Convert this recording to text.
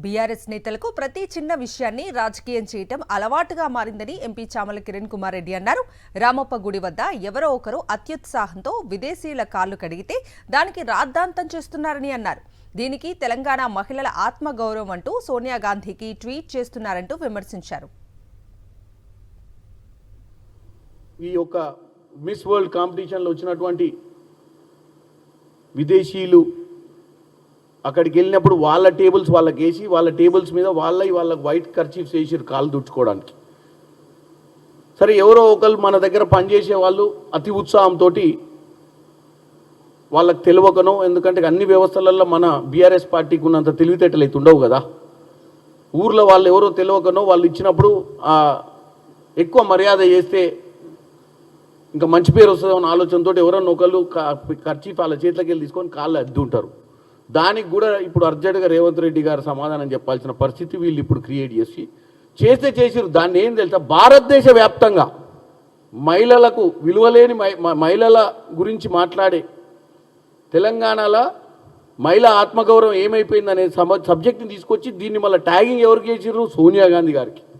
BRS నేతలకు ప్రతి చిన్న విషయాన్ని రాజకీయం చేయటం అలవాటుగా మారిందని ఎంపీ చామల కిరణ్ కుమార్ రెడ్డి అన్నారు. రామప్ప గుడి వద్ద ఎవరో ఒకరు అత్యుత్సాహంతో విదేశీయుల కాళ్లు కడిగితే దానికి రాద్ధాంతం చేస్తున్నారని అన్నారు. దీనికి తెలంగాణ మహిళల ఆత్మగౌరవం అంటూ సోనియా గాంధీకి ట్వీట్ చేస్తున్నారంటూ విమర్శించారు. ఈ యొక్క మిస్ వరల్డ్ కాంపిటీషన్లో వచ్చినటువంటి విదేశీయులు అక్కడికి వెళ్ళినప్పుడు వాళ్ళ టేబుల్స్ వాళ్ళకి వేసి వాళ్ళ టేబుల్స్ మీద వాళ్ళకి వైట్ కర్చీఫ్స్ వేసి కాళ్ళు దుడుచుకోవడానికి. సరే, ఎవరో ఒకరు మన దగ్గర పనిచేసే వాళ్ళు అతి ఉత్సాహంతో వాళ్ళకి తెలియకనో, ఎందుకంటే అన్ని వ్యవస్థలలో మన బీఆర్ఎస్ పార్టీకి ఉన్నంత తెలివితేటలు అయితే ఉండవు కదా. ఊర్లో వాళ్ళు ఎవరో తెలియకనో వాళ్ళు ఇచ్చినప్పుడు ఎక్కువ మర్యాద చేస్తే ఇంకా మంచి పేరు వస్తుందన్న ఆలోచనతో ఎవరన్నా ఒకళ్ళు కర్చీఫ్ వాళ్ళ చేతిలోకి వెళ్ళి తీసుకొని కాళ్ళు అద్దు ఉంటారు. దానికి కూడా ఇప్పుడు అర్జెంటుగా రేవంత్ రెడ్డి గారు సమాధానం చెప్పాల్సిన పరిస్థితి వీళ్ళు ఇప్పుడు క్రియేట్ చేసిరు. దాన్ని ఏం తెలుసా, భారతదేశ వ్యాప్తంగా మహిళలకు విలువలేని మహిళల గురించి మాట్లాడే తెలంగాణలో మహిళా ఆత్మగౌరవం ఏమైపోయిందనే సబ్జెక్ట్ని తీసుకొచ్చి దీన్ని మళ్ళీ ట్యాగింగ్ ఎవరికి చేసిర్రు? సోనియా గాంధీ గారికి.